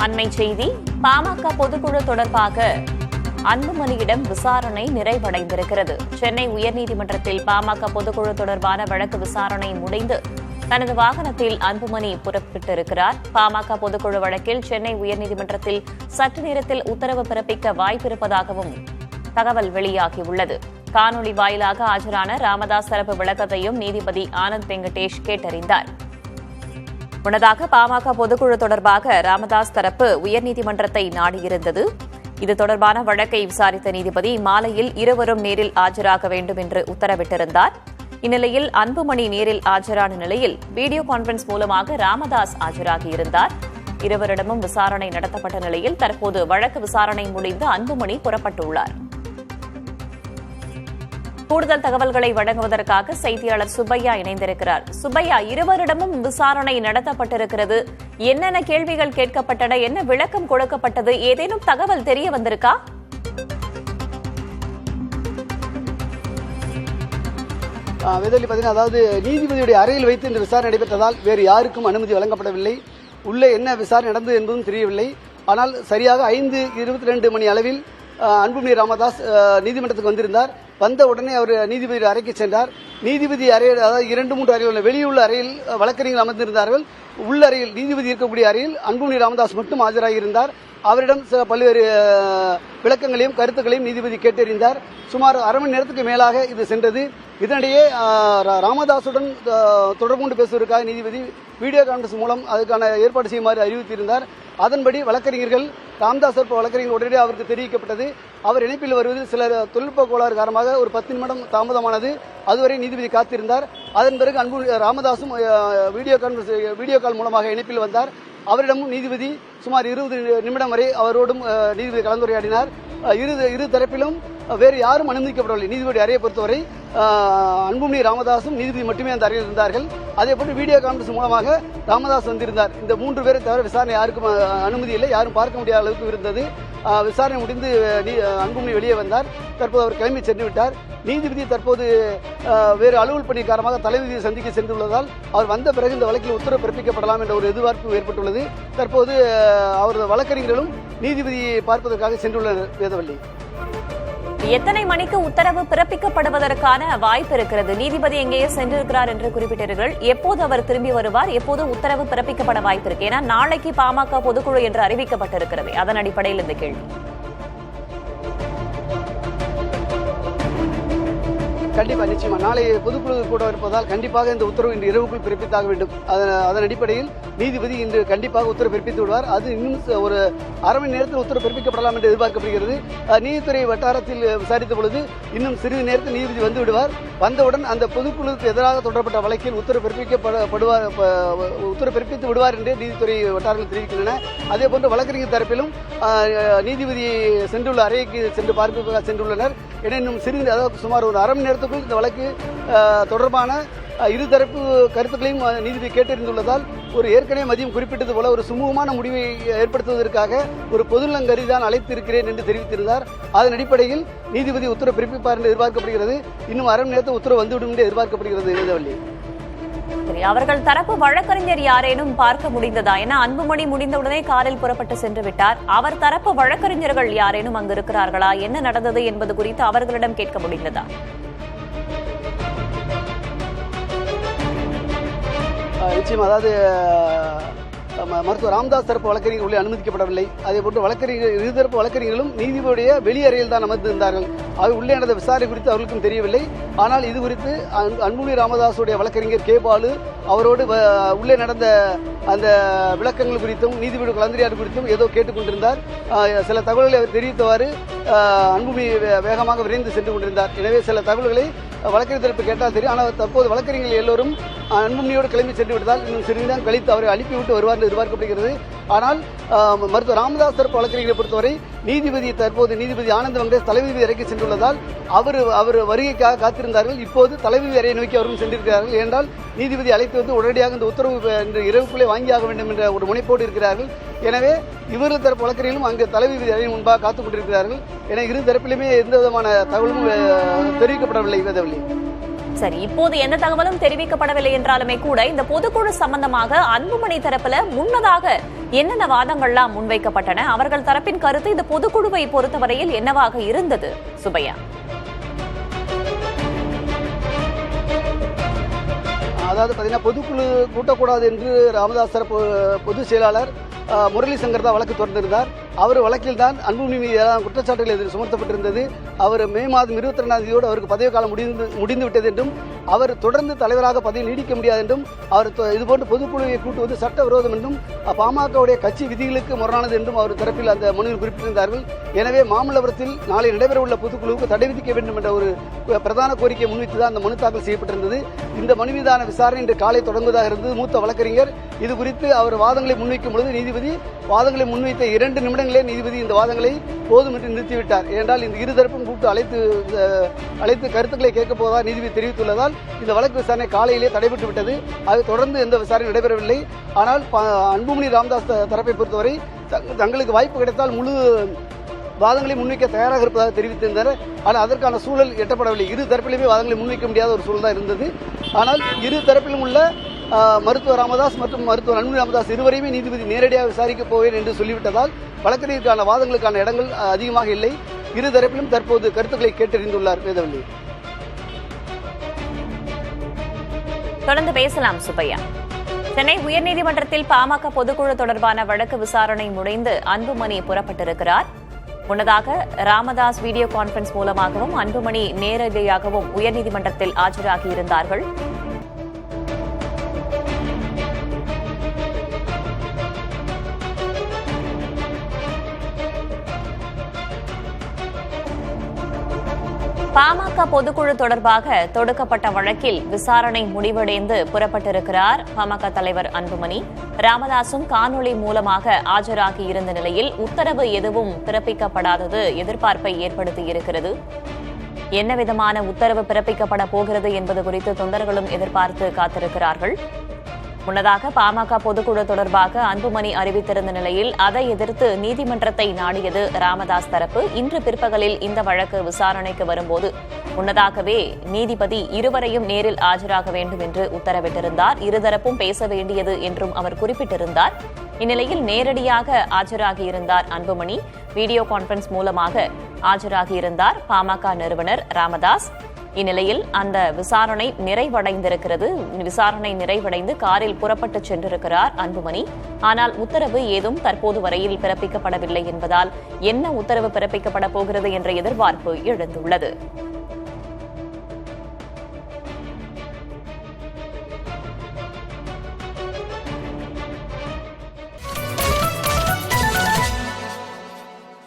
அண்மை செய்தி. பாமக பொதுக்குழு தொடர்பாக அன்புமணியிடம் விசாரணை நிறைவடைந்திருக்கிறது. சென்னை உயர்நீதிமன்றத்தில் பாமக பொதுக்குழு தொடர்பான வழக்கு விசாரணை முடிந்து தனது வாகனத்தில் அன்புமணி புறப்பட்டிருக்கிறார். பாமக பொதுக்குழு வழக்கில் சென்னை உயர்நீதிமன்றத்தில் சற்று நேரத்தில் உத்தரவு பிறப்பிக்க வாய்ப்பிருப்பதாகவும் தகவல் வெளியாகியுள்ளது. காணொலி வாயிலாக ஆஜரான ராமதாஸ் தரப்பு விளக்கத்தையும் நீதிபதி ஆனந்த் வெங்கடேஷ் கேட்டறிந்தார். முன்னதாக பாமக பொதுக்குழு தொடர்பாக ராமதாஸ் தரப்பு உயர்நீதிமன்றத்தை நாடியிருந்தது. இது தொடர்பான வழக்கை விசாரித்த நீதிபதி மாலையில் இருவரும் நேரில் ஆஜராக வேண்டும் என்று உத்தரவிட்டிருந்தார். இந்நிலையில் அன்புமணி நேரில் ஆஜரான நிலையில் வீடியோ கான்பரன்ஸ் மூலமாக ராமதாஸ் ஆஜராகியிருந்தார். இருவரிடமும் விசாரணை நடத்தப்பட்ட நிலையில் தற்போது வழக்கு விசாரணை முடிந்து அன்புமணி புறப்பட்டுள்ளார். கூடுதல் தகவல்களை வழங்குவதற்காக செய்தியாளர் சுப்பையா இணைந்திருக்கிறார். சுப்பையா, இருவரிடமும் விசாரணை நடத்தப்பட்டிருக்கிறது. என்னென்ன கேள்விகள் கேட்கப்பட்டன, என்ன விளக்கம் கொடுக்கப்பட்டது, ஏதேனும் தகவல் தெரிய வந்திருக்கா? வேதவள்ளி, பார்த்தீங்கன்னா, அதாவது நீதிபதியுடைய அறையில் வைத்து இந்த விசாரணை நடைபெற்றதால் வேறு யாருக்கும் அனுமதி வழங்கப்படவில்லை. உள்ளே என்ன விசாரணை நடந்தது என்பதும் தெரியவில்லை. ஆனால் சரியாக 5:22 மணி அளவில் அன்புமணி ராமதாஸ் நீதிமன்றத்துக்கு வந்திருந்தார். வந்த உடனே அவர் நீதிபதி அறைக்கு சென்றார். நீதிபதி அறையில், அதாவது 2-3 அறையில், வெளியுள்ள அறையில் வழக்கறிஞர்கள் அமர்ந்திருந்தார்கள். உள்ள அறையில், நீதிபதி இருக்கக்கூடிய அறையில் அன்புமணி ராமதாஸ் மட்டும் ஆஜராகியிருந்தார். அவரிடம் பல்வேறு விளக்கங்களையும் கருத்துக்களையும் நீதிபதி கேட்டறிந்தார். சுமார் அரை மணி நேரத்துக்கு மேலாக இது சென்றது. இதனிடையே ராமதாசுடன் தொடர்பு கொண்டு பேசுவதற்காக நீதிபதி வீடியோ கான்பரன்ஸ் மூலம் அதுக்கான ஏற்பாடு செய்யுமாறு அறிவித்திருந்தார். அதன்படி வழக்கறிஞர்கள் ராமதாஸ் வழக்கறிஞர்கள் உடனடியாக அவருக்கு தெரிவிக்கப்பட்டது. அவர் இணைப்பில் வருவதில் சில தொழில்நுட்ப கோளாறு காரணமாக ஒரு 10 நிமிடம் தாமதமானது. அதுவரை நீதிபதி காத்திருந்தார். அதன் பிறகு ராமதாசும் வீடியோ கால் மூலமாக இணைப்பில் வந்தார். அவரிடமும் நீதிபதி சுமார் 20 நிமிடம் வரை அவரோடும் நீதிபதி கலந்துரையாடினார். இரு தரப்பிலும் வேறு யாரும் அனுமதிக்கப்படவில்லை. நீதிபதி அறையை பொறுத்தவரை அன்புமணி ராமதாசும் நீதிபதி மட்டுமே அந்த அறையில் இருந்தார்கள். அதேபோன்று வீடியோ கான்பரன்ஸ் மூலமாக ராமதாஸ் வந்திருந்தார். இந்த 3 பேரை தவிர விசாரணை யாருக்கும் அனுமதி இல்லை, யாரும் பார்க்க முடியாத அளவுக்கு இருந்தது. விசாரணை முடிந்து அன்புமணி வெளியே வந்தார். தற்போது அவர் கிளம்பி சென்று விட்டார். நீதிபதி தற்போது வேறு அலுவல் பணி காரணமாக தலைவிதியை சந்திக்க சென்றுள்ளதால் அவர் வந்த பிறகு இந்த வழக்கில் உத்தரவு பிறப்பிக்கப்படலாம் என்ற ஒரு எதிர்பார்ப்பு ஏற்பட்டுள்ளது. தற்போது அவரது வழக்கறிஞர்களும் நீதிபதியை பார்ப்பதற்காக சென்றுள்ளனர். வேதவள்ளி, எத்தனை மணிக்கு உத்தரவு பிறப்பிக்கப்படுவதற்கான வாய்ப்பு இருக்கிறது? நீதிபதி எங்கேயோ சென்றிருக்கிறார் என்று குறிப்பிட்டீர்கள். எப்போது அவர் திரும்பி வருவார்? எப்போது உத்தரவு பிறப்பிக்கப்பட வாய்ப்பு இருக்கு? ஏன்னா நாளைக்கு பாமக பொதுக்குழு என்று அறிவிக்கப்பட்டிருக்கிறது. அதன் அடிப்படையில் இந்த கேள்வி. கண்டிப்பாக, நிச்சயமா நாளை பொதுக்குழு கூட இருப்பதால் கண்டிப்பாக இந்த உத்தரவு இன்று இரவுக்குள் பிறப்பித்தாக வேண்டும். அதன் அடிப்படையில் நீதிபதி இன்று கண்டிப்பாக உத்தரவு பிறப்பித்து விடுவார். அது இன்னும் ஒரு அரை மணி நேரத்தில் உத்தரவு பிறப்பிக்கப்படலாம் என்று எதிர்பார்க்கப்படுகிறது. நீதித்துறை வட்டாரத்தில் விசாரித்த பொழுது இன்னும் சிறிது நேரத்தில் நீதிபதி வந்து விடுவார். வந்தவுடன் அந்த பொதுக்குழுக்கு எதிராக தொடரப்பட்ட வழக்கில் உத்தரவு பிறப்பித்து விடுவார் என்று நீதித்துறை வட்டாரங்கள் தெரிவிக்கின்றன. அதேபோன்று வழக்கறிஞர் தரப்பிலும் நீதிபதி சென்றுள்ள அறைக்கு சென்று பார்ப்பதற்காக சென்றுள்ளனர். என இன்னும் சிறிது, அதாவது சுமார் ஒரு அரை மணி நேரத்துக்குள் இந்த வழக்கு தொடர்பான இருதரப்பு கருத்துக்களையும் நீதிபதி கேட்டறிந்துள்ளதால் ஒரு ஏற்கனவே மதியம் குறிப்பிட்டது போல ஒரு சுமூகமான முடிவை ஏற்படுத்துவதற்காக ஒரு பொதுநலம் கருதி தான் அழைத்திருக்கிறேன் என்று தெரிவித்திருந்தார். அதன் அடிப்படையில் நீதிபதி உத்தரவு பிறப்பிப்பார் என்று எதிர்பார்க்கப்படுகிறது. இன்னும் அரை மணி நேரத்தில் உத்தரவு வந்துவிடும் என்று எதிர்பார்க்கப்படுகிறது. வேதவள்ளி, அவர்கள் தரப்பு வழக்கறிஞர் யாரேனும் பார்க்க முடிந்ததா? ஏன்னா அன்புமணி முடிந்தவுடனே காரில் புறப்பட்டு சென்று விட்டார். அவர் தரப்பு வழக்கறிஞர்கள் யாரேனும் அங்கு இருக்கிறார்களா? என்ன நடந்தது என்பது குறித்து அவர்களிடம் கேட்க முடிந்ததா? நிச்சயமா, அதாவது மருத்துவர் ராமதாஸ் தரப்பு வழக்கறிஞர்கள் உள்ளே அனுமதிக்கப்படவில்லை. அதேபோன்று இருதரப்பு வழக்கறிஞர்களும் நீதிபதியுடைய வெளியறையில் தான் அமர்ந்திருந்தார்கள். அவை உள்ளே நடந்த விசாரணை குறித்து அவர்களுக்கும் தெரியவில்லை. ஆனால் இது குறித்து அன்புமணி ராமதாசுடைய வழக்கறிஞர் கே பாலு அவரோடு உள்ளே நடந்த அந்த விளக்கங்கள் குறித்தும் நீதிபதி கலந்துரையாடல் குறித்தும் ஏதோ கேட்டுக்கொண்டிருந்தார். சில தகவல்களை அவர் தெரிவித்தவாறு அன்புமணி வேகமாக விரைந்து சென்று கொண்டிருந்தார். எனவே சில தகவல்களை வழக்கறிஞர் தரப்பு கேட்டால் தெரியும். ஆனால் தற்போது வழக்கறிஞர்கள் எல்லோரும் அன்புமணியோடு கிளம்பி சென்று விட்டதால் இன்னும் சிறிது நேரம் கழித்து அவரை அனுப்பிவிட்டு வருவார் என்று எதிர்பார்க்கப்படுகிறது. ஆனால் மருத்துவர் ராமதாஸ் தரப்பு வழக்கறிஞரை பொறுத்தவரை தற்போது நீதிபதி ஆனந்த் வெங்கடேஷ் தலைவிதி அறைக்கு சென்றுள்ளதால் அவர் வருகைக்காக காத்திருந்தார்கள். இப்போது தலைவிதி அறையை நோக்கி அவரும் சென்றிருக்கிறார்கள். ஏனென்றால் நீதிபதி அழைத்து வந்து உடனடியாக இந்த உத்தரவு இன்று இரவுக்குள்ளே வாங்கியாக வேண்டும் என்ற ஒரு முனைப்போடு இருக்கிறார்கள். எனவே இவர்கள் தரப்பு வழக்கறிஞர்களும் அங்கு தலைவிதி அறையின் முன்பாக காத்துக் கொண்டிருக்கிறார்கள். என இரு தரப்பிலுமே எந்த விதமான தகவலும் தெரிவிக்கப்படவில்லை. வேதவள்ளி, சரி, இப்போது எந்த தகவலும் தெரிவிக்கப்படவில்லை என்றாலுமே கூட இந்த பொதுக்குழு சம்பந்தமாக அன்புமணி தரப்புல முன்னதாக என்னென்ன வாதங்கள்லாம் முன்வைக்கப்பட்டன, அவர்கள் தரப்பின் கருத்து இந்த பொதுக்குழுவை பொறுத்தவரையில் என்னவாக இருந்தது சுபையா? அதாவது பார்த்தீங்கன்னா பொதுக்குழு கூட்டக்கூடாது என்று ராமதாஸ் தரப்பு பொதுச் செயலாளர் முரளி சங்கர் தான் வழக்கு தொடர்ந்திருந்தார். அவர் வழக்கில் தான் அன்புமணி மீது ஏராளமான குற்றச்சாட்டுகள் எதிர் சுமத்தப்பட்டிருந்தது. அவர் மே மாதம் 22ஆம் தேதியோடு அவருக்கு பதவி காலம் முடிந்து விட்டது என்றும் அவர் தொடர்ந்து தலைவராக பதவி நீடிக்க முடியாது என்றும் அவர் இதுபோன்று பொதுக்குழுவை கூட்டுவது சட்டவிரோதம் என்றும் பாமகவுடைய கட்சி விதிகளுக்கு முரணானது என்றும் அவர் தரப்பில் அந்த மனுவில் குறிப்பிட்டிருந்தார்கள். எனவே மாமல்லபுரத்தில் நாளை நடைபெறவுள்ள பொதுக்குழுவுக்கு தடை விதிக்க வேண்டும் என்ற ஒரு பிரதான கோரிக்கை முன்வைத்து தான் அந்த மனு தாக்கல் செய்யப்பட்டிருந்தது. இந்த மனு மீதான விசாரணை இன்று காலை தொடங்குவதாக இருந்தது. மூத்த வழக்கறிஞர் இது குறித்து அவர் வாதங்களை முன்வைக்கும் பொழுது நீதிபதி வாதங்களை முன்வைத்த 2 நிமிடங்களே நீதிபதி இந்த வாதங்களை போதும் என்று நிறுத்திவிட்டார். ஏனென்றால் இந்த இருதரப்பும் கூட்டு அழைத்து கருத்துக்களை கேட்கப் போவதாக நீதிபதி தெரிவித்துள்ளதால் இந்த வழக்கு விசாரணை காலையிலே தடைபட்டு விட்டது. அது தொடர்ந்து எந்த விசாரணை நடைபெறவில்லை. ஆனால் அன்புமணி ராமதாஸ் தரப்பை பொறுத்தவரை தங்களுக்கு வாய்ப்பு கிடைத்தால் முழு வாதங்களை முன்வைக்க தயாராக இருப்பதாக தெரிவித்திருந்தனர். ஆனால் அதற்கான சூழல் எட்டப்படவில்லை. இரு தரப்பிலுமே வாதங்களை முன்வைக்க முடியாத ஒரு சூழல் தான் இருந்தது. ஆனால் இரு தரப்பிலும் உள்ள மருத்துவர் ராமதாஸ் மற்றும் மருத்துவர் அன்புமணி ராமதாஸ் இருவரையுமே நீதிபதி நேரடியாக விசாரிக்கப் போவேன் என்று சொல்லிவிட்டதால் வழக்கறிஞருக்கான வாதங்களுக்கான இடங்கள் அதிகமாக இல்லை. இரு தரப்பிலும் தற்போது கருத்துக்களை கேட்டறிந்துள்ளார் வேதவள்ளி. தொடர்ந்து பேசலாம் சுப்பையா. சென்னை உயர்நீதிமன்றத்தில் பாமக பொதுக்குழு தொடர்பான வழக்கு விசாரணை முடிந்து அன்புமணி புறப்பட்டிருக்கிறார். முன்னதாக ராமதாஸ் வீடியோ கான்பரன்ஸ் மூலமாகவும் அன்புமணி நேரடியாகவும் உயர்நீதிமன்றத்தில் ஆஜராகியிருந்தார்கள். பாமக பொதுக்குழு தொடர்பாக தொடுக்கப்பட்ட வழக்கில் விசாரணை முடிவடைந்து புறப்பட்டிருக்கிறார் பாமக தலைவர் அன்புமணி. ராமதாசும் காணொலி மூலமாக ஆஜராகியிருந்த நிலையில் உத்தரவு எதுவும் பிறப்பிக்கப்படாதது எதிர்பார்ப்பை ஏற்படுத்தியிருக்கிறது. என்ன விதமான உத்தரவு பிறப்பிக்கப்பட போகிறது என்பது குறித்து தொண்டர்களும் எதிர்பார்த்து காத்திருக்கிறார்கள். முன்னதாக பாமக பொதுக்குழு தொடர்பாக அன்புமணி அறிவித்திருந்த நிலையில் அதை எதிர்த்து நீதிமன்றத்தை நாடியது ராமதாஸ் தரப்பு. இன்று பிற்பகலில் இந்த வழக்கு விசாரணைக்கு வரும்போது முன்னதாகவே நீதிபதி இருவரையும் நேரில் ஆஜராக வேண்டும் என்று உத்தரவிட்டிருந்தார். இருதரப்பும் பேச வேண்டியது என்றும் அவர் குறிப்பிட்டிருந்தார். இந்நிலையில் நேரடியாக ஆஜராகியிருந்தார் அன்புமணி. வீடியோ கான்பரன்ஸ் மூலமாக ஆஜராகியிருந்தார் பாமக நிறுவனர் ராமதாஸ். இந்நிலையில் அந்த விசாரணை நிறைவடைந்திருக்கிறது. விசாரணை நிறைவடைந்து காரில் புறப்பட்டு சென்றிருக்கிறார் அன்புமணி. ஆனால் உத்தரவு ஏதும் தற்போது வரையில் பிறப்பிக்கப்படவில்லை என்பதால் என்ன உத்தரவு பிறப்பிக்கப்பட போகிறது என்ற எதிர்பார்ப்பு எழுந்துள்ளது.